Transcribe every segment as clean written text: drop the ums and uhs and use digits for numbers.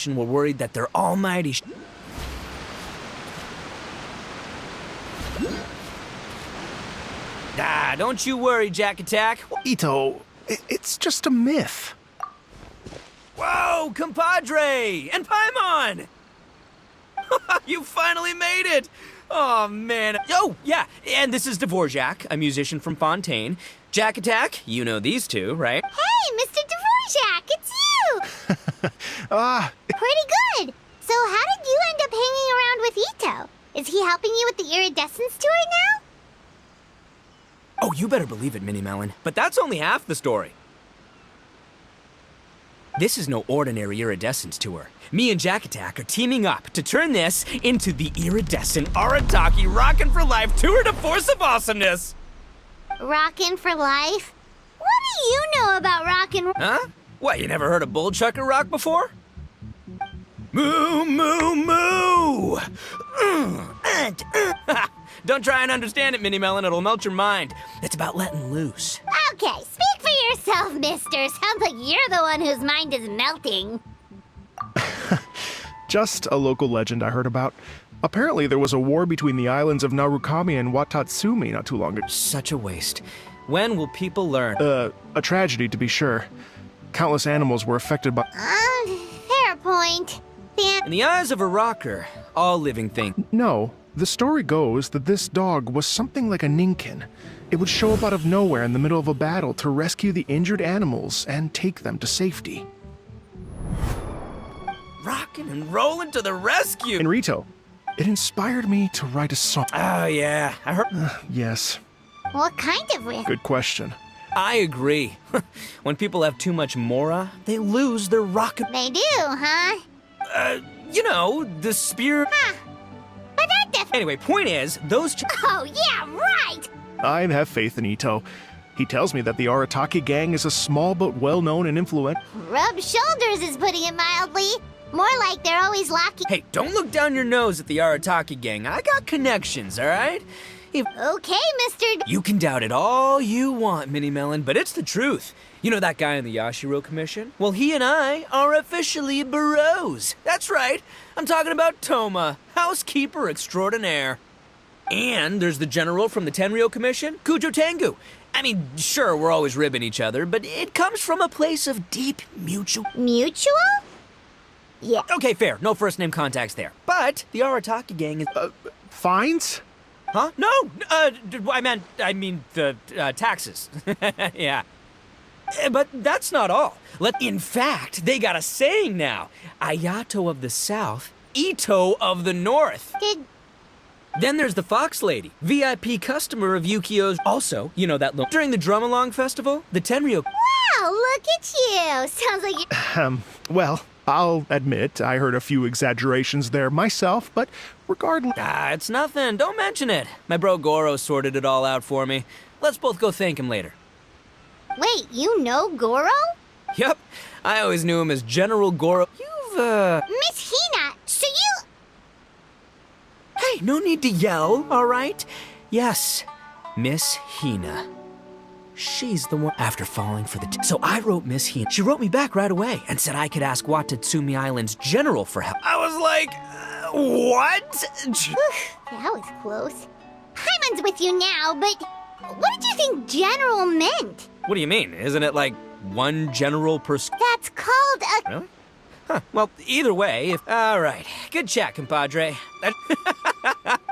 were worried that their almighty don't you worry, Jack Attack. Ito, it's just a myth. Whoa, compadre! And Paimon! You finally made it! Oh, man. Oh, yeah, and this is Dvorak, a musician from Fontaine. Jack Attack, you know these two, right? Hey, Mr. Dvorak, it's you! Pretty good. So how did you end up hanging around with Ito? Is he helping you with the Iridescence tour now? Oh, you better believe it, Minnie Melon. But that's only half the story. This is no ordinary Iridescence tour. Me and Jack Attack are teaming up to turn this into the Iridescent Arataki Rockin' for Life Tour de Force of Awesomeness! Rockin' for life? What do you know about rockin'? Huh? What, you never heard of Bull Chucker Rock before? Moo, moo, moo! Don't try and understand it, Minnie Melon. It'll melt your mind. It's about letting loose. Okay, speak for yourself, mister. Sounds like you're the one whose mind is melting. Just a local legend I heard about. Apparently there was a war between the islands of Narukami and Watatsumi not too long ago. Such a waste. When will people learn? A tragedy to be sure. Countless animals were affected by— Fair point. In the eyes of a rocker, all living things. No, the story goes that this dog was something like a ninkin. It would show up out of nowhere in the middle of a battle to rescue the injured animals and take them to safety. Rockin' and rollin' to the rescue! In Rito, it inspired me to write a song. Oh, yeah. I heard. Yes. What kind of risk? Good question. I agree. When people have too much mora, they lose their rockin'. They do, huh? You know, the spirit. Huh. But that Anyway, point is, those Oh, yeah, right! I have faith in Ito. He tells me that the Arataki gang is a small but well-known and influential— Rub shoulders is putting it mildly. More like they're always locking— Hey, don't look down your nose at the Arataki gang. I got connections, all right? Okay, Mr. You can doubt it all you want, Minnie Melon, but it's the truth. You know that guy in the Yashiro Commission? Well, he and I are officially bros. That's right. I'm talking about Toma, housekeeper extraordinaire. And there's the general from the Tenryo Commission, Kujo Tengu. I mean, sure, we're always ribbing each other, but it comes from a place of deep mutual— Mutual? Yeah. Okay, fair. No first-name contacts there. But the Arataki gang is— Fines? Huh? No! I mean the taxes. Yeah. But that's not all. In fact, they got a saying now. Ayato of the South, Ito of the North. Then there's the Fox Lady, VIP customer of Yukio's. Also, you know that during the Drum-Along Festival, the Tenryo— Wow, look at you! Sounds like you— Well, I'll admit I heard a few exaggerations there myself, but regardless— it's nothing. Don't mention it. My bro Goro sorted it all out for me. Let's both go thank him later. Wait, you know Goro? Yup. I always knew him as General Goro. Miss Hina, so you— Hey, no need to yell, all right? Yes, Miss Hina. She's the one after falling for the— So I wrote Miss Hina. She wrote me back right away and said I could ask Watatsumi Island's general for help. I was like, what? That was close. Hyman's with you now, but what did you think general meant? What do you mean? Isn't it like one general per— That's called a— Really? Huh, well, either way, all right. Good chat, compadre.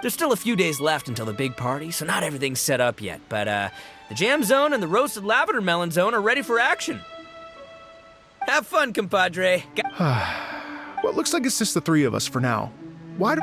There's still a few days left until the big party, so not everything's set up yet, but, the Jam Zone and the Roasted Lavender Melon Zone are ready for action. Have fun, compadre. Well, it looks like it's just the three of us for now. Why do—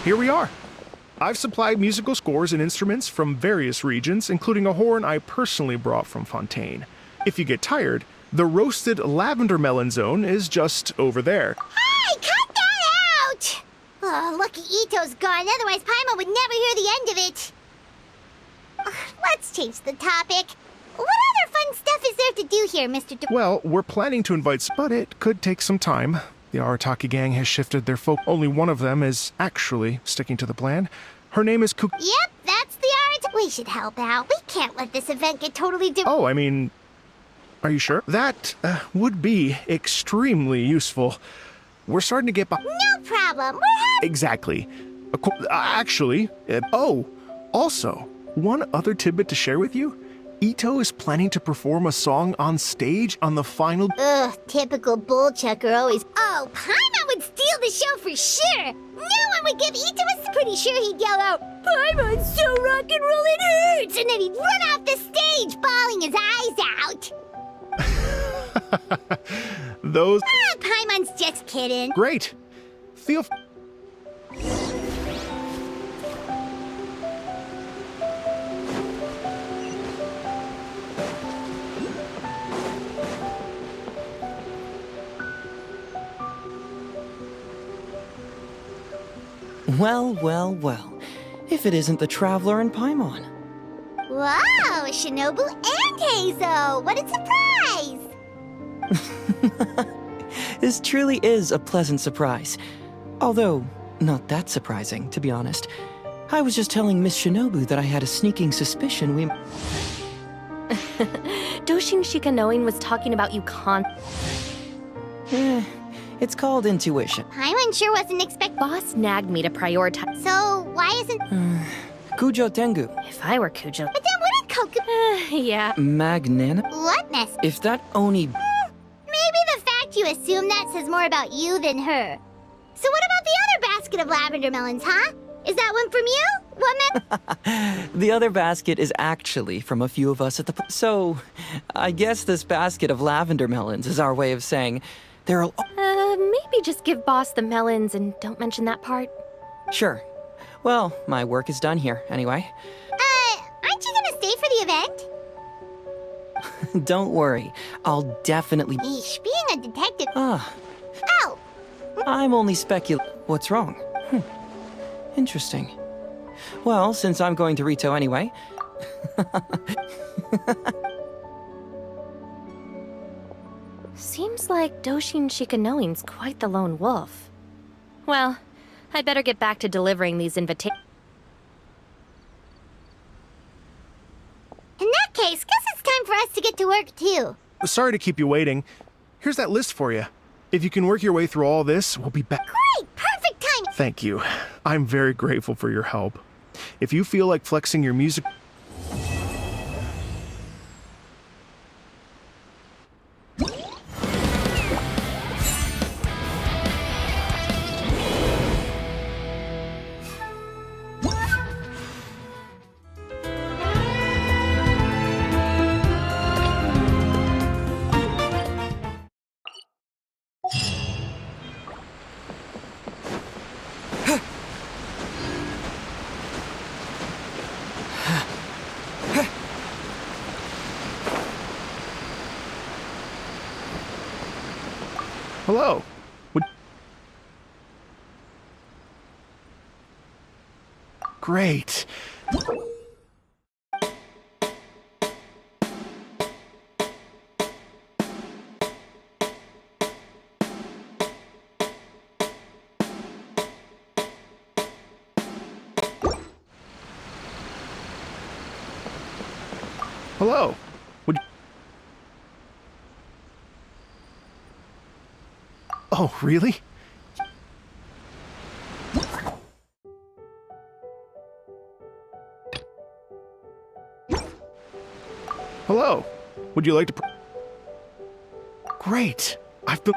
Here we are. I've supplied musical scores and instruments from various regions, including a horn I personally brought from Fontaine. If you get tired, the roasted lavender melon zone is just over there. Hey, cut that out! Oh, lucky Ito's gone, otherwise Paimon would never hear the end of it. Ugh, let's change the topic. What other fun stuff is there to do here, Mr. Well, we're planning to invite, but it could take some time. The Arataki gang has shifted their focus. Only one of them is actually sticking to the plan. Her name is Yep, that's the Arataki. We should help out. We can't let this event get totally Oh, I mean, are you sure? That would be extremely useful. We're starting to get No problem. We're Exactly. Actually, also, one other tidbit to share with you. Ito is planning to perform a song on stage on the final... Ugh, typical bullchucker always... Oh, Paimon would steal the show for sure! No one would give Ito a... Pretty sure he'd yell out, Paimon's so rock and roll it hurts! And then he'd run off the stage, bawling his eyes out! Those... Paimon's just kidding. Great. Feel... Well, well, well. If it isn't the Traveler and Paimon. Wow, Shinobu and Heizo! What a surprise! This truly is a pleasant surprise. Although, not that surprising, to be honest. I was just telling Miss Shinobu that I had a sneaking suspicion we... Doshin Shikanoin was talking about you It's called intuition. Paimon sure wasn't expecting... Boss nagged me to prioritize. So, why isn't... Kujo Tengu. If I were Kujo... But then wouldn't Koku... yeah. Magnana? What mess? If that Oni... Maybe the fact you assume that says more about you than her. So what about the other basket of lavender melons, huh? Is that one from you? What The other basket is actually from a few of us at the... So, I guess this basket of lavender melons is our way of saying there'll... Maybe just give Boss the melons and don't mention that part. Sure. Well, my work is done here, anyway. aren't you gonna stay for the event? Don't worry. I'll definitely... Eesh, being a detective... Ah, Oh! I'm only What's wrong? Interesting. Well, since I'm going to Rito anyway... Seems like Doshin Shikanoin's quite the lone wolf. Well, I'd better get back to delivering these invitations. In that case, guess it's time for us to get to work, too. Sorry to keep you waiting. Here's that list for you. If you can work your way through all this, we'll be back. Great! Perfect timing! Thank you. I'm very grateful for your help. If you feel like flexing your music... Hello. Great. Hello. Oh, really? Hello. Would you like to... Great. I've been...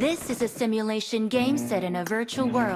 This is a simulation game set in a virtual world.